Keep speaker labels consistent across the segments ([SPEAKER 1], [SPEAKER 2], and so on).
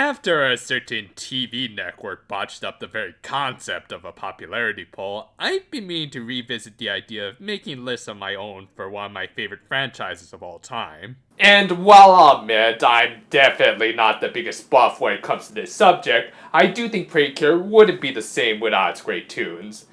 [SPEAKER 1] After a certain TV network botched up the very concept of a popularity poll, I've been meaning to revisit the idea of making lists of my own for one of my favorite franchises of all time. And while I'll admit I'm definitely not the biggest buff when it comes to this subject, I do think Precure wouldn't be the same without its great tunes.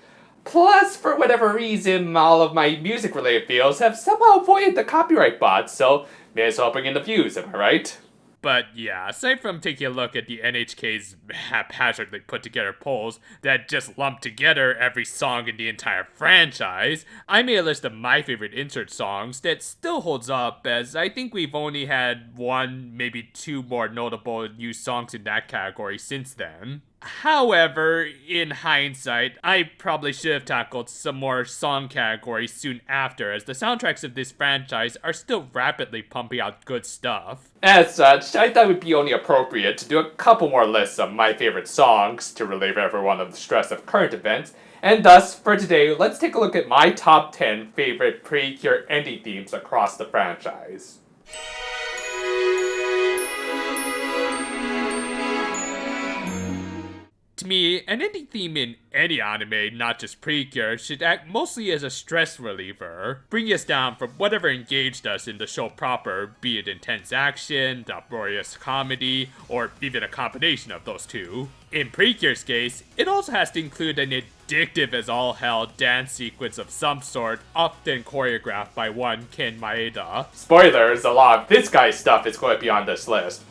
[SPEAKER 1] Plus, for whatever reason, all of my music-related videos have somehow avoided the copyright bots, so may as well bring in the views, am I right? But yeah, aside from taking a look at the NHK's haphazardly put together polls that just lump together every song in the entire franchise, I made a list of my favorite insert songs that still holds up, as I think we've only had one, maybe two more notable new songs in that category since then. However, in hindsight, I probably should have tackled some more song categories soon after, as the soundtracks of this franchise are still rapidly pumping out good stuff. As such, I thought it would be only appropriate to do a couple more lists of my favorite songs to relieve everyone of the stress of current events, and thus, for today, let's take a look at my top 10 favorite Precure ending themes across the franchise. To me, an ending theme in any anime, not just Precure, should act mostly as a stress reliever, bring us down from whatever engaged us in the show proper, be it intense action, uproarious comedy, or even a combination of those two. In Precure's case, it also has to include an addictive as all hell dance sequence of some sort, often choreographed by one Ken Maeda. Spoilers, a lot of this guy's stuff is going to be on this list.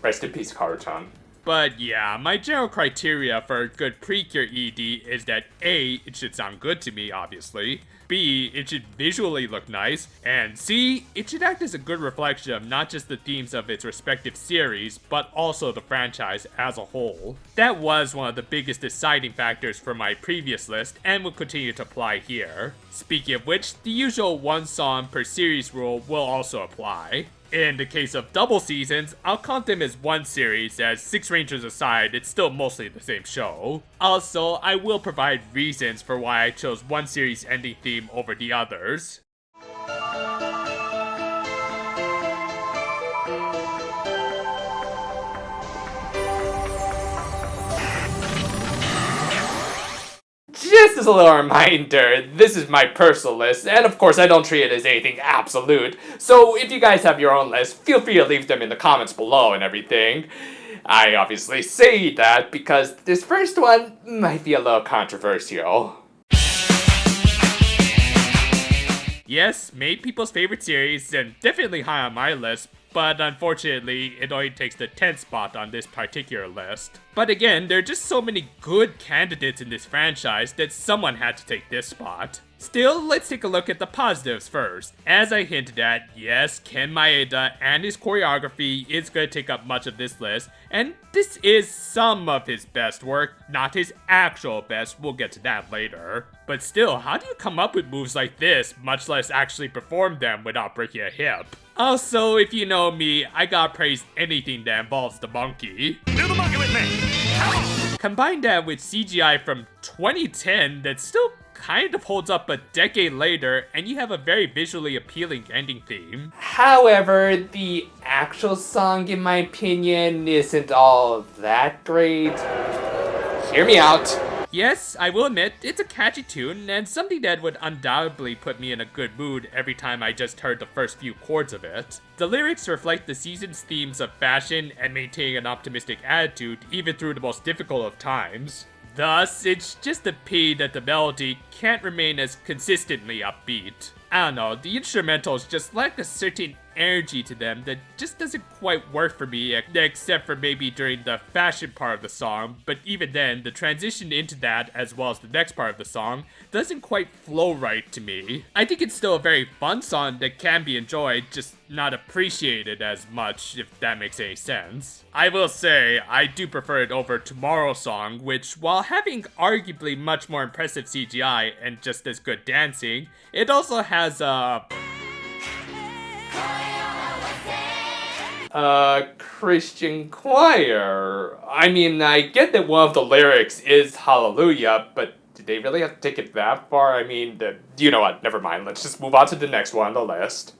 [SPEAKER 1] Rest in peace, Karuchan. But yeah, my general criteria for a good Precure ED is that A, it should sound good to me, obviously, B, it should visually look nice, and C, it should act as a good reflection of not just the themes of its respective series, but also the franchise as a whole. That was one of the biggest deciding factors for my previous list, and will continue to apply here. Speaking of which, the usual one song per series rule will also apply. In the case of double seasons, I'll count them as one series, as Six Rangers aside, it's still mostly the same show. Also, I will provide reasons for why I chose one series ending theme over the others. Just as a little reminder, this is my personal list, and of course I don't treat it as anything absolute, so if you guys have your own list, feel free to leave them in the comments below and everything. I obviously say that because this first one might be a little controversial. Yes, made people's favorite series, and definitely high on my list, but unfortunately, it only takes the 10th spot on this particular list. But again, there are just so many good candidates in this franchise that someone had to take this spot. Still, let's take a look at the positives first. As I hinted at, yes, Ken Maeda and his choreography is going to take up much of this list, and this is some of his best work, not his actual best, we'll get to that later. But still, how do you come up with moves like this, much less actually perform them without breaking a hip? Also, if you know me, I gotta praise anything that involves the monkey. Do the monkey with me! Combine that with CGI from 2010 that still kind of holds up a decade later, and you have a very visually appealing ending theme. However, the actual song, in my opinion, isn't all that great. Hear me out. Yes, I will admit, it's a catchy tune, and something that would undoubtedly put me in a good mood every time I just heard the first few chords of it. The lyrics reflect the season's themes of fashion and maintaining an optimistic attitude even through the most difficult of times. Thus, it's just a pity that the melody can't remain as consistently upbeat. I don't know, the instrumentals just lack a certain energy to them that just doesn't quite work for me, except for maybe during the fashion part of the song, but even then, the transition into that, as well as the next part of the song, doesn't quite flow right to me. I think it's still a very fun song that can be enjoyed, just not appreciated as much, if that makes any sense. I will say, I do prefer it over Tomorrow's Song, which, while having arguably much more impressive CGI and just as good dancing, it also has a Christian choir. I mean, I get that one of the lyrics is Hallelujah, but did they really have to take it that far? I mean, you know what, never mind, let's just move on to the next one on the list.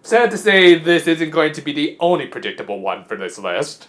[SPEAKER 1] Sad to say, this isn't going to be the only predictable one for this list.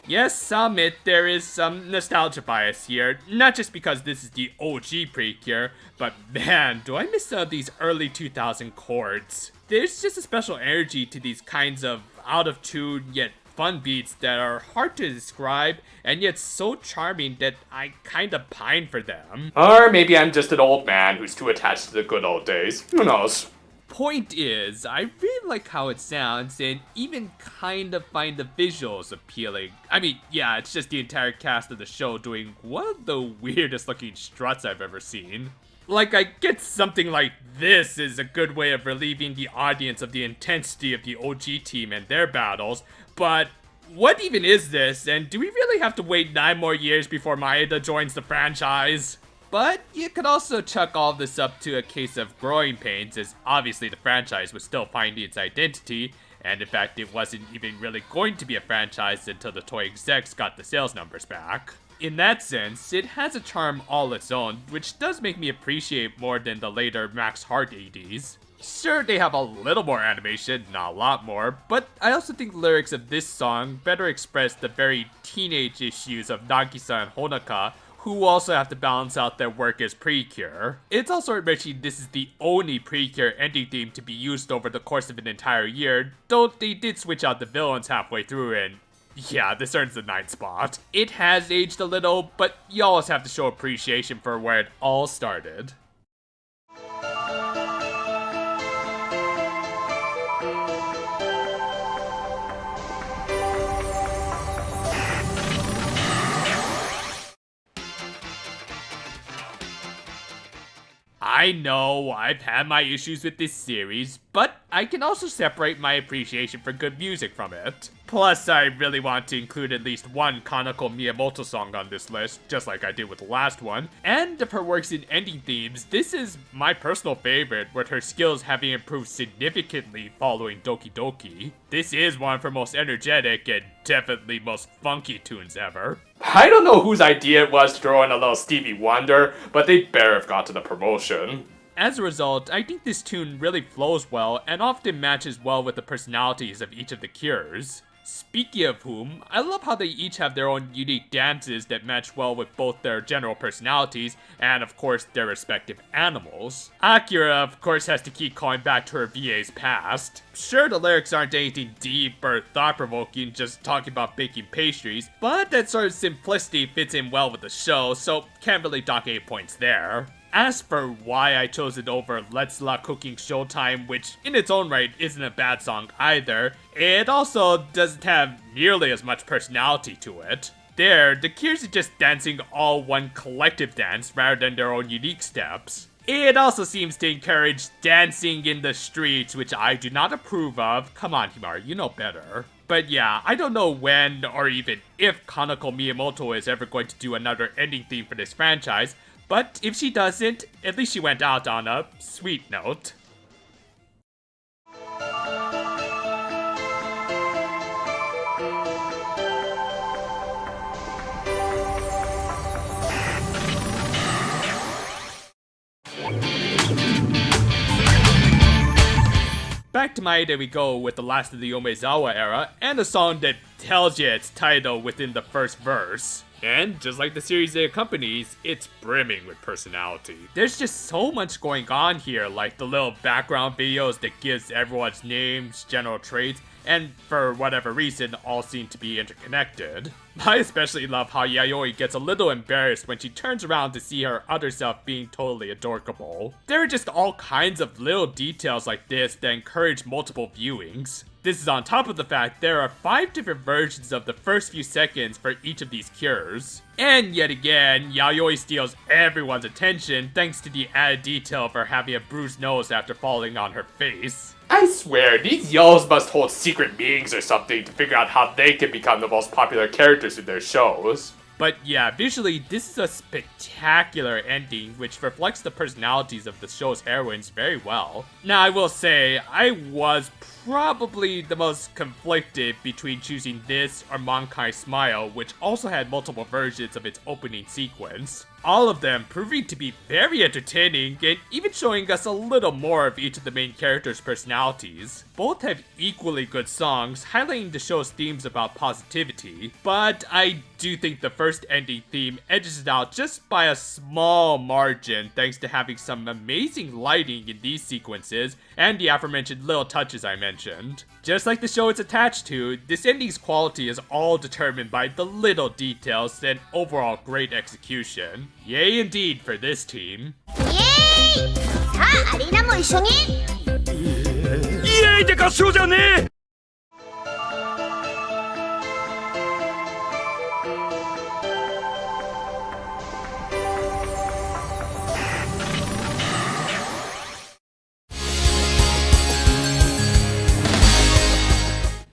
[SPEAKER 1] Yes, I'll admit there is some nostalgia bias here, not just because this is the OG Precure, but man, do I miss some of these early 2000 chords. There's just a special energy to these kinds of out-of-tune yet fun beats that are hard to describe and yet so charming that I kinda pine for them. Or maybe I'm just an old man who's too attached to the good old days. Who knows? Point is, I really like how it sounds and even kind of find the visuals appealing. I mean, yeah, it's just the entire cast of the show doing one of the weirdest looking struts I've ever seen. Like, I get something like this is a good way of relieving the audience of the intensity of the OG team and their battles, but what even is this, and do we really have to wait 9 more years before Maeda joins the franchise? But you could also chuck all this up to a case of growing pains, as obviously the franchise was still finding its identity, and in fact it wasn't even really going to be a franchise until the toy execs got the sales numbers back. In that sense, it has a charm all its own, which does make me appreciate more than the later Max Heart ADs. Sure, they have a little more animation, not a lot more, but I also think the lyrics of this song better express the very teenage issues of Nagisa and Honaka, who also have to balance out their work as Precure. It's also worth mentioning this is the only Precure ending theme to be used over the course of an entire year, though they did switch out the villains halfway through and yeah, this earns the 9th spot. It has aged a little, but you always have to show appreciation for where it all started. I know, I've had my issues with this series, but I can also separate my appreciation for good music from it. Plus, I really want to include at least one Kanako Miyamoto song on this list, just like I did with the last one. And of her works in ending themes, this is my personal favorite, with her skills having improved significantly following Doki Doki. This is one of her most energetic and definitely most funky tunes ever. I don't know whose idea it was to throw in a little Stevie Wonder, but they better have got to the promotion. As a result, I think this tune really flows well and often matches well with the personalities of each of the Cures. Speaking of whom, I love how they each have their own unique dances that match well with both their general personalities and, of course, their respective animals. Akira, of course, has to keep calling back to her VA's past. Sure, the lyrics aren't anything deep or thought-provoking, just talking about baking pastries, but that sort of simplicity fits in well with the show, so can't really dock 8 points there. As for why I chose it over Let's La Cooking Showtime, which in its own right isn't a bad song either, it also doesn't have nearly as much personality to it. There, the Cures are just dancing all one collective dance rather than their own unique steps. It also seems to encourage dancing in the streets, which I do not approve of. Come on, Himaru, you know better. But yeah, I don't know when or even if Kanako Miyamoto is ever going to do another ending theme for this franchise, but if she doesn't, at least she went out on a sweet note. Back to Maeda we go with the last of the Yomezawa era, and a song that tells you its title within the first verse. And just like the series it accompanies, it's brimming with personality. There's just so much going on here, like the little background videos that gives everyone's names, general traits, and for whatever reason, all seem to be interconnected. I especially love how Yayoi gets a little embarrassed when she turns around to see her other self being totally adorkable. There are just all kinds of little details like this that encourage multiple viewings. This is on top of the fact there are 5 different versions of the first few seconds for each of these cures. And yet again, Yayoi steals everyone's attention thanks to the added detail of her having a bruised nose after falling on her face. I swear, these yos must hold secret meetings or something to figure out how they can become the most popular characters in their shows. But yeah, visually, this is a spectacular ending which reflects the personalities of the show's heroines very well. Now, I will say, I was probably the most conflicted between choosing this or Mankai Smile, which also had multiple versions of its opening sequence. All of them proving to be very entertaining and even showing us a little more of each of the main characters' personalities. Both have equally good songs, highlighting the show's themes about positivity, but I do think the first ending theme edges it out just by a small margin thanks to having some amazing lighting in these sequences and the aforementioned little touches I mentioned. Just like the show it's attached to, this ending's quality is all determined by the little details and overall great execution. Yay indeed for this team.
[SPEAKER 2] イエーイさあアリーナも一緒に
[SPEAKER 3] イエーイって合唱じゃねえ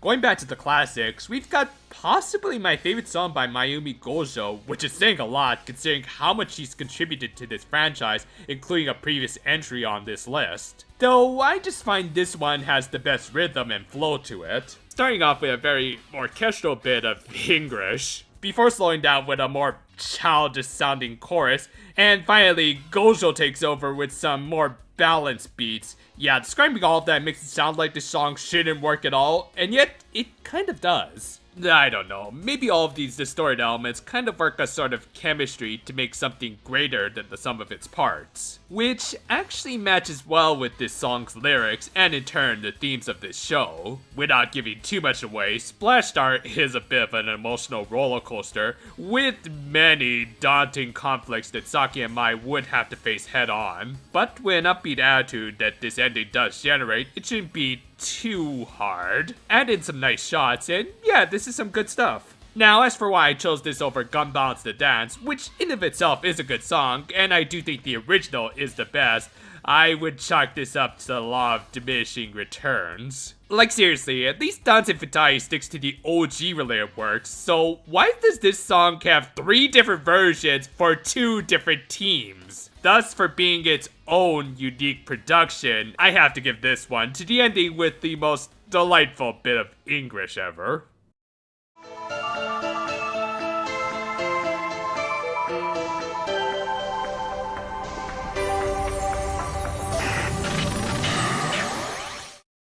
[SPEAKER 1] Going back to the classics, we've got possibly my favorite song by Mayumi Gojo, which is saying a lot considering how much she's contributed to this franchise, including a previous entry on this list. Though I just find this one has the best rhythm and flow to it, starting off with a very orchestral bit of English, before slowing down with a more childish sounding chorus, and finally Gojo takes over with some more balanced beats. Yeah, describing all of that makes it sound like this song shouldn't work at all, and yet it kind of does. I don't know, maybe all of these distorted elements kind of work a sort of chemistry to make something greater than the sum of its parts, which actually matches well with this song's lyrics and in turn the themes of this show. Without giving too much away, Splash Star is a bit of an emotional roller coaster with many daunting conflicts that Saki and Mai would have to face head on. But with an upbeat attitude that this ending does generate, it shouldn't be too hard. Add in some nice shots and yeah, this is some good stuff. Now, as for why I chose this over Gun Balance the Dance, which in of itself is a good song, and I do think the original is the best, I would chalk this up to the law of diminishing returns. Like seriously, at least Dance Infantai sticks to the OG related works, so why does this song have 3 different versions for 2 different teams? Thus, for being its own unique production, I have to give this one to the ending with the most delightful bit of English ever.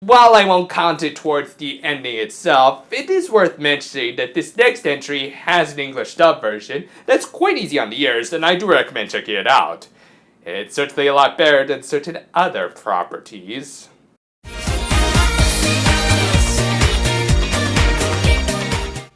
[SPEAKER 1] While I won't count it towards the ending itself, it is worth mentioning that this next entry has an English dub version that's quite easy on the ears, and I do recommend checking it out. It's certainly a lot better than certain other properties.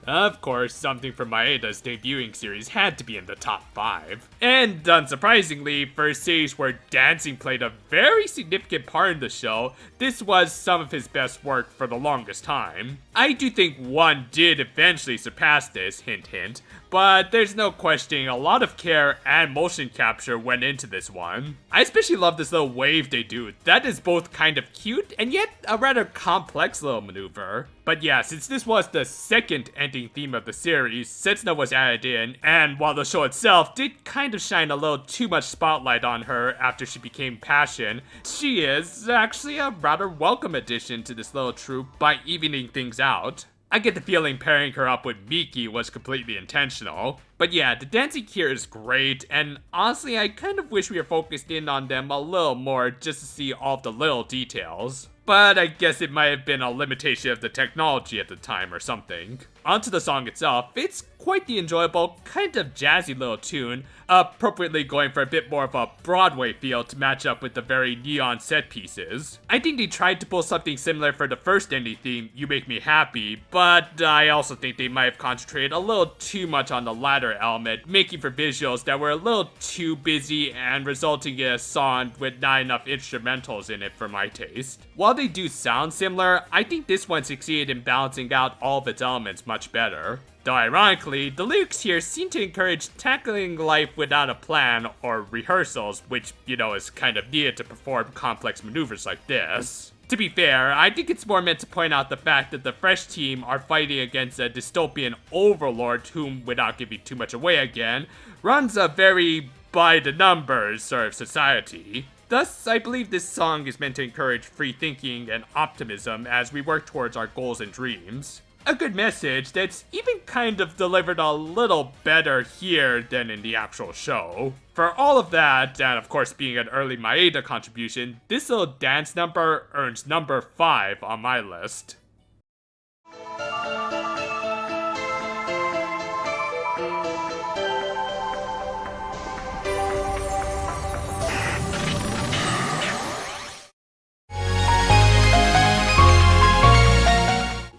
[SPEAKER 1] Of course, something from Maeda's debuting series had to be in the top 5. And unsurprisingly, for a series where dancing played a very significant part in the show, this was some of his best work for the longest time. I do think 1 did eventually surpass this, hint hint, but there's no questioning a lot of care and motion capture went into this one. I especially love this little wave they do. That is both kind of cute and yet a rather complex little maneuver. But yeah, since this was the second ending theme of the series, Setsuna was added in, and while the show itself did kind of shine a little too much spotlight on her after she became Passion, she is actually a rather welcome addition to this little troupe by evening things out. I get the feeling pairing her up with Miki was completely intentional. But yeah, the dancing here is great, and honestly I kind of wish we were focused in on them a little more just to see all of the little details. But I guess it might have been a limitation of the technology at the time or something. Onto the song itself, it's quite the enjoyable, kind of jazzy little tune, appropriately going for a bit more of a Broadway feel to match up with the very neon set pieces. I think they tried to pull something similar for the first indie theme, You Make Me Happy, but I also think they might have concentrated a little too much on the latter element, making for visuals that were a little too busy and resulting in a song with not enough instrumentals in it for my taste. While they do sound similar, I think this one succeeded in balancing out all of its elements much better. Though ironically, the lyrics here seem to encourage tackling life without a plan or rehearsals, which, you know, is kind of needed to perform complex maneuvers like this. To be fair, I think it's more meant to point out the fact that the Fresh team are fighting against a dystopian overlord whom, without giving too much away again, runs a very by the numbers sort of society. Thus, I believe this song is meant to encourage free thinking and optimism as we work towards our goals and dreams. A good message that's even kind of delivered a little better here than in the actual show. For all of that, and of course being an early Maeda contribution, this little dance number earns number 5 on my list.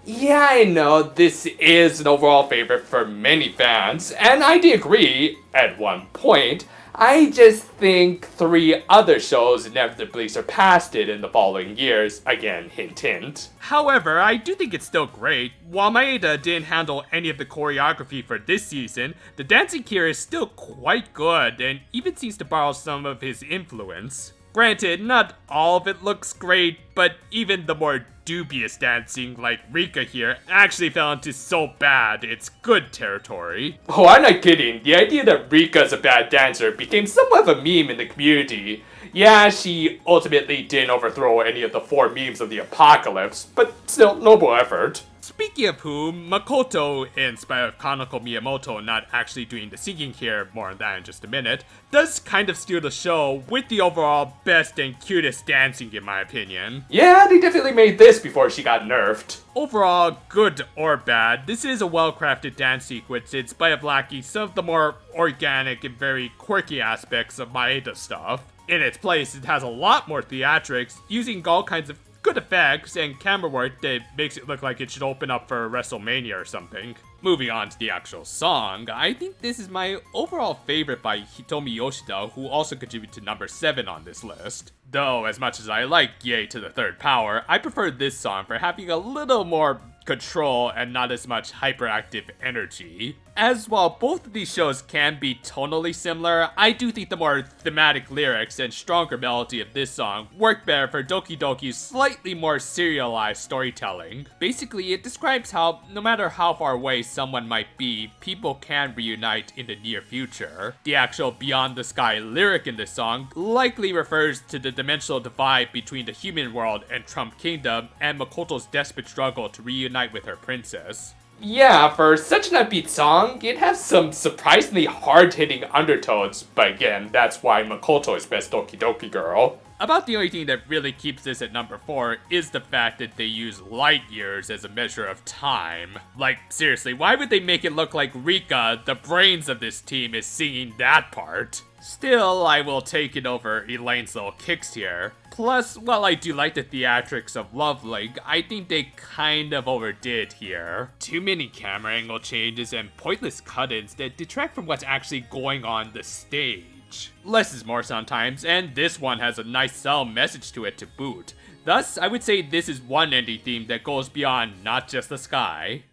[SPEAKER 1] Yeah, I know this is an overall favorite for many fans, and I do agree at one point. I just think 3 other shows inevitably surpassed it in the following years. Again, hint hint. However, I do think it's still great. While Maeda didn't handle any of the choreography for this season, the dancing here is still quite good and even seems to borrow some of his influence. Granted, not all of it looks great, but even the more dubious dancing, like Rika here, actually fell into so bad it's good territory. Oh, I'm not kidding. The idea that Rika's a bad dancer became somewhat of a meme in the community. Yeah, she ultimately didn't overthrow any of the 4 memes of the apocalypse, but still, noble effort. Speaking of whom, Makoto, in spite of Kaneko Miyamoto not actually doing the singing here, more on that in just a minute, does kind of steal the show with the overall best and cutest dancing in my opinion. Yeah, they definitely made this before she got nerfed. Overall, good or bad, this is a well-crafted dance sequence in spite of lacking some of the more organic and very quirky aspects of Maeda stuff. In its place, it has a lot more theatrics, using all kinds of good effects and camera work that makes it look like it should open up for WrestleMania or something. Moving on to the actual song, I think this is my overall favorite by Hitomi Yoshida, who also contributed to number 7 on this list. Though, as much as I like Yay to the Third Power, I prefer this song for having a little more control and not as much hyperactive energy. As while both of these shows can be tonally similar, I do think the more thematic lyrics and stronger melody of this song work better for Doki Doki's slightly more serialized storytelling. Basically, it describes how, no matter how far away someone might be, people can reunite in the near future. The actual Beyond the Sky lyric in this song likely refers to the dimensional divide between the human world and Trump Kingdom and Makoto's desperate struggle to reunite with her princess. Yeah, for such an upbeat song, it has some surprisingly hard-hitting undertones, but again, that's why Makoto is best Doki Doki Girl. About the only thing that really keeps this at number 4 is the fact that they use light years as a measure of time. Like, seriously, why would they make it look like Rika, the brains of this team, is singing that part? Still, I will take it over Elaine's little kicks here. Plus, while I do like the theatrics of Love Link, I think they kind of overdid here. Too many camera angle changes and pointless cut-ins that detract from what's actually going on the stage. Less is more sometimes, and this one has a nice subtle message to it to boot. Thus, I would say this is one ending theme that goes beyond not just the sky.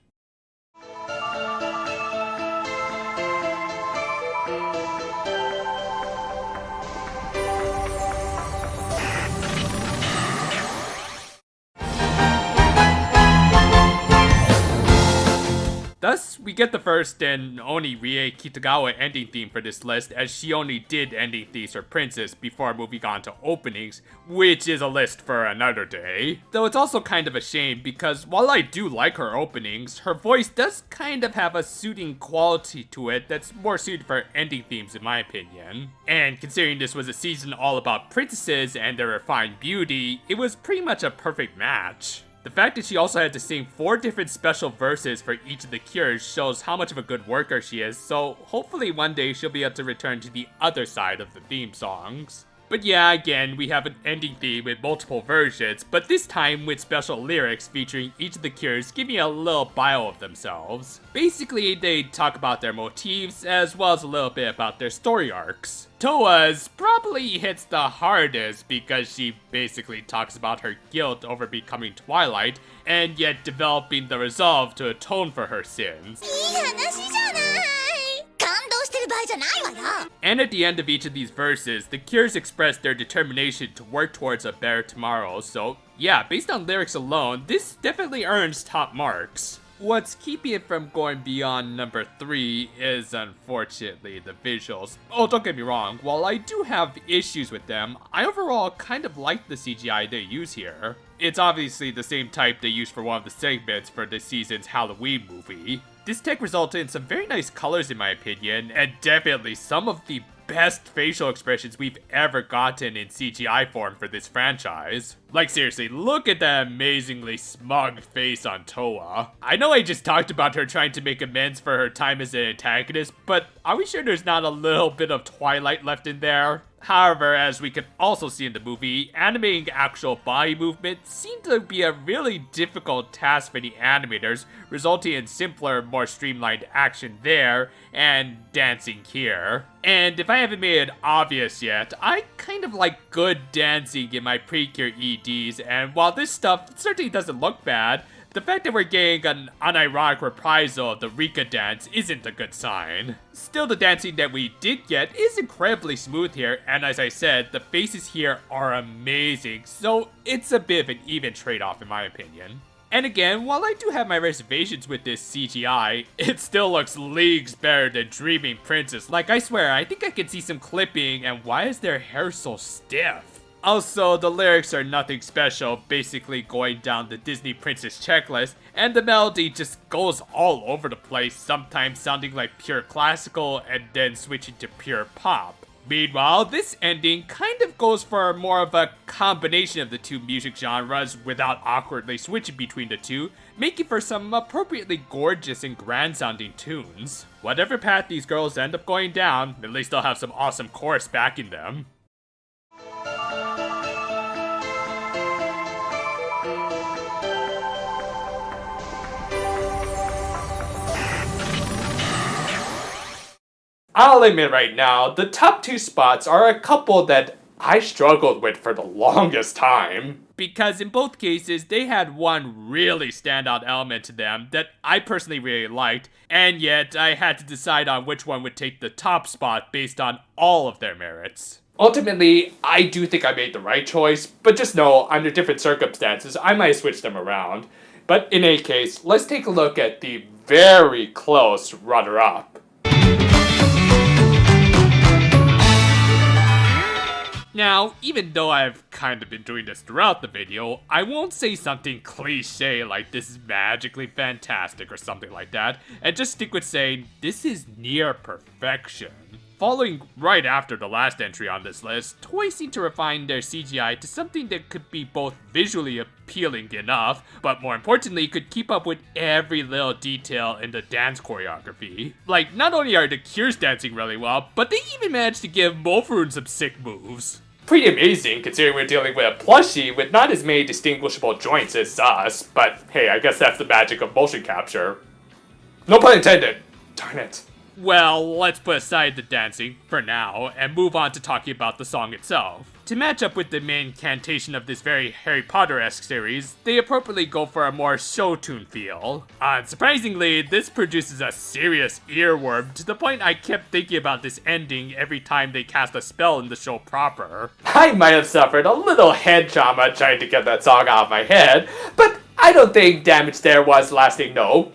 [SPEAKER 1] Thus, we get the first and only Rie Kitagawa ending theme for this list, as she only did ending themes for Princess before moving on to openings, which is a list for another day. Though it's also kind of a shame because while I do like her openings, her voice does kind of have a soothing quality to it that's more suited for ending themes in my opinion. And considering this was a season all about princesses and their refined beauty, it was pretty much a perfect match. The fact that she also had to sing 4 different special verses for each of the cures shows how much of a good worker she is, so hopefully one day she'll be able to return to the other side of the theme songs. But yeah, again, we have an ending theme with multiple versions, but this time with special lyrics featuring each of the cures giving a little bio of themselves. Basically, they talk about their motifs, as well as a little bit about their story arcs. Toa's probably hits the hardest because she basically talks about her guilt over becoming Twilight, and yet developing the resolve to atone for her sins.
[SPEAKER 2] いい話じゃない。感動してる場合じゃないわよ。
[SPEAKER 1] And at the end of each of these verses, the Cures express their determination to work towards a better tomorrow, so yeah, based on lyrics alone, this definitely earns top marks. What's keeping it from going beyond number 3 is unfortunately the visuals. Oh, don't get me wrong, while I do have issues with them, I overall kind of like the CGI they use here. It's obviously the same type they used for one of the segments for this season's Halloween movie. This tech resulted in some very nice colors in my opinion, and definitely some of the best facial expressions we've ever gotten in CGI form for this franchise. Like seriously, look at that amazingly smug face on Toa. I know I just talked about her trying to make amends for her time as an antagonist, but are we sure there's not a little bit of Twilight left in there? However, as we can also see in the movie, animating actual body movement seemed to be a really difficult task for the animators, resulting in simpler, more streamlined action there, and dancing here. And if I haven't made it obvious yet, I kind of like good dancing in my Precure EDs, and while this stuff certainly doesn't look bad, the fact that we're getting an unironic reprisal of the Rika dance isn't a good sign. Still, the dancing that we did get is incredibly smooth here, and as I said, the faces here are amazing, so it's a bit of an even trade-off in my opinion. And again, while I do have my reservations with this CGI, it still looks leagues better than Dreaming Princess. Like, I swear, I think I can see some clipping, and why is their hair so stiff? Also, the lyrics are nothing special, basically going down the Disney Princess checklist, and the melody just goes all over the place, sometimes sounding like pure classical and then switching to pure pop. Meanwhile, this ending kind of goes for more of a combination of the two music genres without awkwardly switching between the two, making for some appropriately gorgeous and grand sounding tunes. Whatever path these girls end up going down, at least they'll have some awesome chorus backing them. I'll admit right now, the top 2 spots are a couple that I struggled with for the longest time. Because in both cases, they had one really standout element to them that I personally really liked, and yet I had to decide on which one would take the top spot based on all of their merits. Ultimately, I do think I made the right choice, but just know, under different circumstances, I might switch them around. But in any case, let's take a look at the very close runner-up. Now, even though I've kind of been doing this throughout the video, I won't say something cliche like this is magically fantastic or something like that, and just stick with saying this is near perfection. Following right after the last entry on this list, toys seem to refine their CGI to something that could be both visually appealing enough, but more importantly could keep up with every little detail in the dance choreography. Like, not only are the Cures dancing really well, but they even managed to give Mofurun some sick moves. Pretty amazing considering we're dealing with a plushie with not as many distinguishable joints as us, but hey, I guess that's the magic of motion capture. No pun intended. Darn it. Well, let's put aside the dancing, for now, and move on to talking about the song itself. To match up with the main cantation of this very Harry Potter-esque series, they appropriately go for a more show tune feel. Unsurprisingly, this produces a serious earworm to the point I kept thinking about this ending every time they cast a spell in the show proper. I might have suffered a little head trauma trying to get that song out of my head, but I don't think damage there was lasting, no.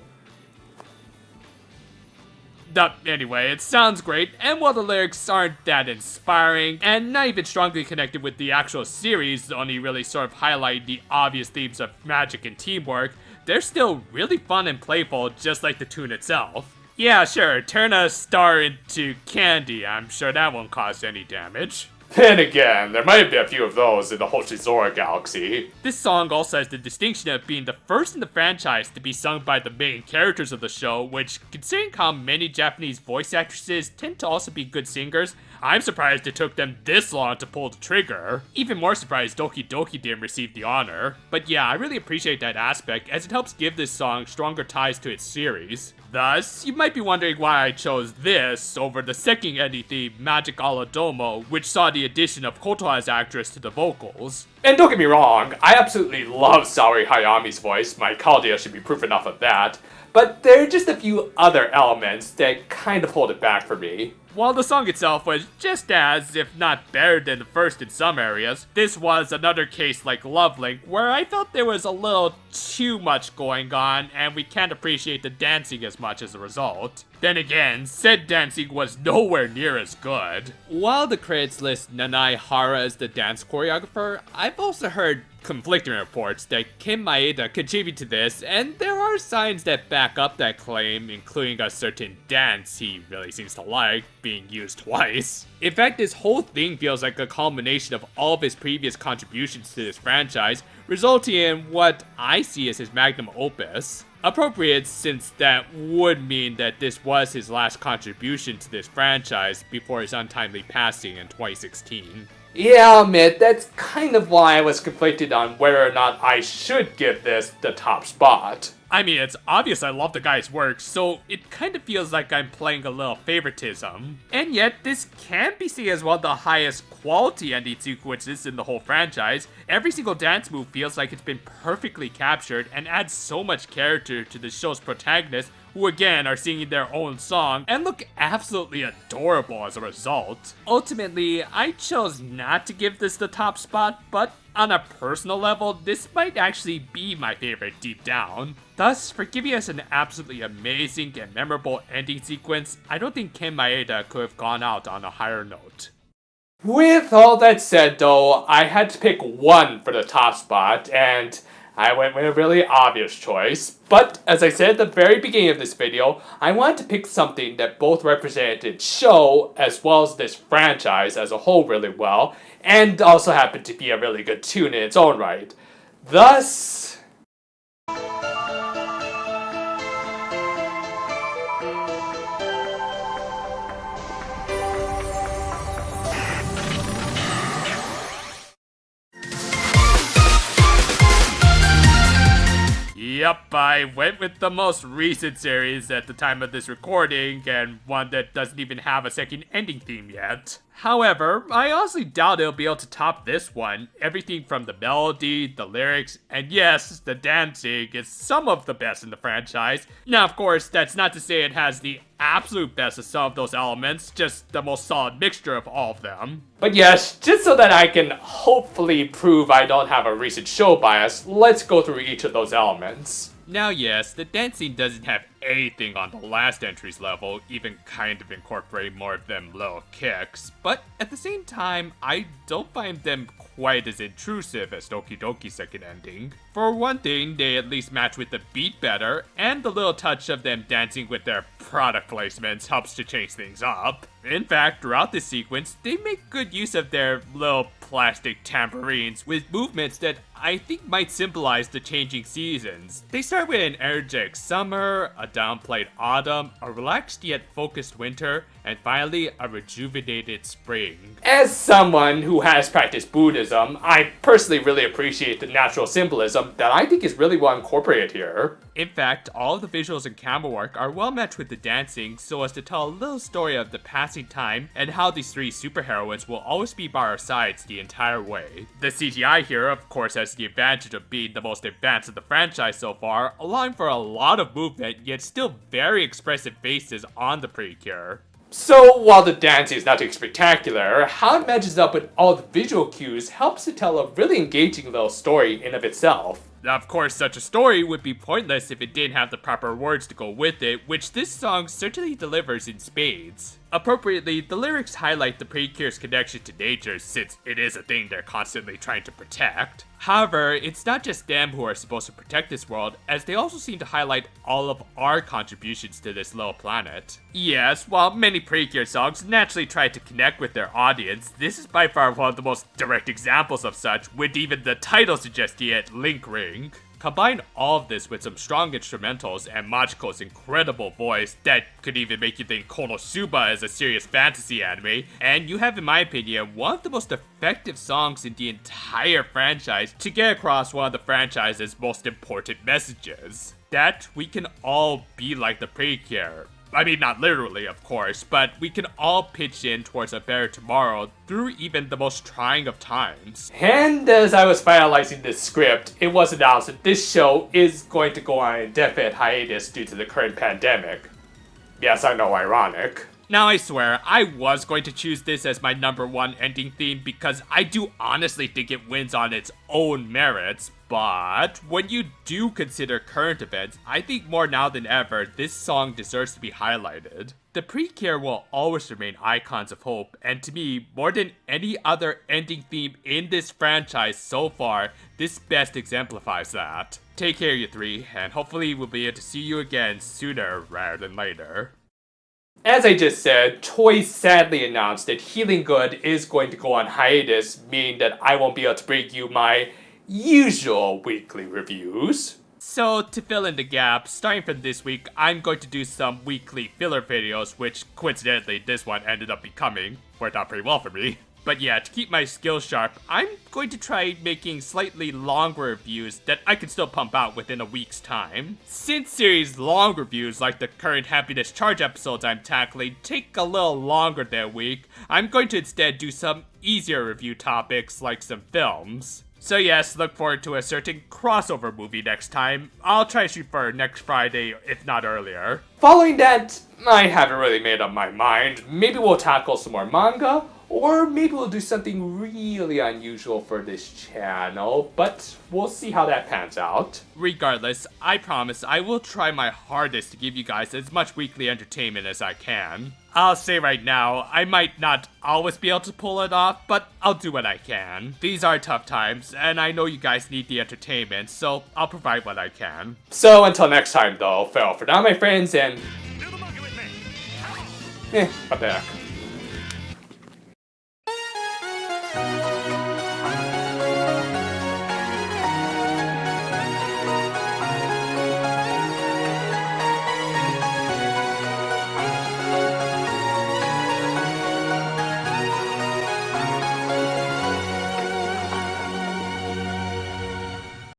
[SPEAKER 1] Anyway, it sounds great, and while the lyrics aren't that inspiring, and not even strongly connected with the actual series, only really sort of highlight the obvious themes of magic and teamwork, they're still really fun and playful, just like the tune itself. Yeah, sure, turn a star into candy, I'm sure that won't cause any damage. Then again, there might be a few of those in the Hoshizora galaxy. This song also has the distinction of being the first in the franchise to be sung by the main characters of the show, which, considering how many Japanese voice actresses tend to also be good singers, I'm surprised it took them this long to pull the trigger. Even more surprised Doki Doki didn't receive the honor. But yeah, I really appreciate that aspect, as it helps give this song stronger ties to its series. Thus, you might be wondering why I chose this over the second ending theme, Magic Aladomo, which saw the addition of Kotoha's actress to the vocals. And don't get me wrong, I absolutely love Saori Hayami's voice, my Caldia should be proof enough of that, but there are just a few other elements that kind of hold it back for me. While the song itself was just as, if not better than the first in some areas, this was another case like Love Link, where I felt there was a little too much going on, and we can't appreciate the dancing as much as a result. Then again, said dancing was nowhere near as good. While the credits list Nanai Hara as the dance choreographer, I've also heard conflicting reports that Kim Maeda contributed to this, and there are signs that back up that claim, including a certain dance he really seems to like being used twice. In fact, this whole thing feels like a culmination of all of his previous contributions to this franchise, resulting in what I see as his magnum opus. Appropriate, since that would mean that this was his last contribution to this franchise before his untimely passing in 2016. Yeah, I'll admit, that's kind of why I was conflicted on whether or not I should give this the top spot. I mean, it's obvious I love the guy's work, so it kind of feels like I'm playing a little favoritism. And yet, this can be seen as one of the highest quality ending sequences in the whole franchise. Every single dance move feels like it's been perfectly captured and adds so much character to the show's protagonists, who again are singing their own song and look absolutely adorable as a result. Ultimately, I chose not to give this the top spot, but on a personal level, this might actually be my favorite deep down. Thus, for giving us an absolutely amazing and memorable ending sequence, I don't think Ken Maeda could have gone out on a higher note. With all that said though, I had to pick one for the top spot, and I went with a really obvious choice. But as I said at the very beginning of this video, I wanted to pick something that both represented its show as well as this franchise as a whole really well, and also happened to be a really good tune in its own right. Thus, yep, I went with the most recent series at the time of this recording, and one that doesn't even have a second ending theme yet. However, I honestly doubt it'll be able to top this one. Everything from the melody, the lyrics, and yes, the dancing is some of the best in the franchise. Now, of course, that's not to say it has the absolute best of some of those elements, just the most solid mixture of all of them. But yes, just so that I can hopefully prove I don't have a recent show bias, let's go through each of those elements. Now yes, the dancing doesn't have anything on the last entry's level, even kind of incorporating more of them little kicks, but at the same time, I don't find them quite as intrusive as Doki Doki's second ending. For one thing, they at least match with the beat better, and the little touch of them dancing with their product placements helps to change things up. In fact, throughout this sequence, they make good use of their little plastic tambourines with movements that I think might symbolize the changing seasons. They start with an energetic summer, a downplayed autumn, a relaxed yet focused winter, and finally a rejuvenated spring. As someone who has practiced Buddhism, I personally really appreciate the natural symbolism that I think is really well incorporated here. In fact, all of the visuals and camera work are well matched with the dancing so as to tell a little story of the passing time and how these three superheroines will always be by our sides the entire way. The CGI here, of course, has the advantage of being the most advanced of the franchise so far, allowing for a lot of movement yet still very expressive faces on the Precure. So, while the dancing is nothing spectacular, how it matches up with all the visual cues helps to tell a really engaging little story in of itself. Of course, such a story would be pointless if it didn't have the proper words to go with it, which this song certainly delivers in spades. Appropriately, the lyrics highlight the Precure's connection to nature since it is a thing they're constantly trying to protect. However, it's not just them who are supposed to protect this world, as they also seem to highlight all of our contributions to this little planet. Yes, while many Precure songs naturally try to connect with their audience, this is by far one of the most direct examples of such, with even the title suggesting it, Link Ring. Combine all of this with some strong instrumentals and Machiko's incredible voice that could even make you think Konosuba is a serious fantasy anime, and you have, in my opinion, one of the most effective songs in the entire franchise to get across one of the franchise's most important messages. That we can all be like the Precure. I mean, not literally, of course, but we can all pitch in towards a better tomorrow through even the most trying of times. And as I was finalizing this script, it was announced that this show is going to go on a indefinite hiatus due to the current pandemic. Yes, I know, ironic. Now I swear, I was going to choose this as my #1 ending theme because I do honestly think it wins on its own merits, but when you do consider current events, I think more now than ever, this song deserves to be highlighted. The Precure will always remain icons of hope, and to me, more than any other ending theme in this franchise so far, this best exemplifies that. Take care, you three, and hopefully we'll be able to see you again sooner rather than later. As I just said, Toei sadly announced that Healing Good is going to go on hiatus, meaning that I won't be able to bring you my usual weekly reviews. So, to fill in the gap, starting from this week, I'm going to do some weekly filler videos, which coincidentally this one ended up becoming. Worked out pretty well for me. But yeah, to keep my skills sharp, I'm going to try making slightly longer reviews that I can still pump out within a week's time. Since series long reviews like the current Happiness Charge episodes I'm tackling take a little longer than a week, I'm going to instead do some easier review topics like some films. So yes, look forward to a certain crossover movie next time. I'll try to shoot for next Friday, if not earlier. Following that, I haven't really made up my mind. Maybe we'll tackle some more manga, or maybe we'll do something really unusual for this channel, but we'll see how that pans out. Regardless, I promise I will try my hardest to give you guys as much weekly entertainment as I can. I'll say right now, I might not always be able to pull it off, but I'll do what I can. These are tough times, and I know you guys need the entertainment, so I'll provide what I can. So until next time though, farewell for now my friends, and... what the heck.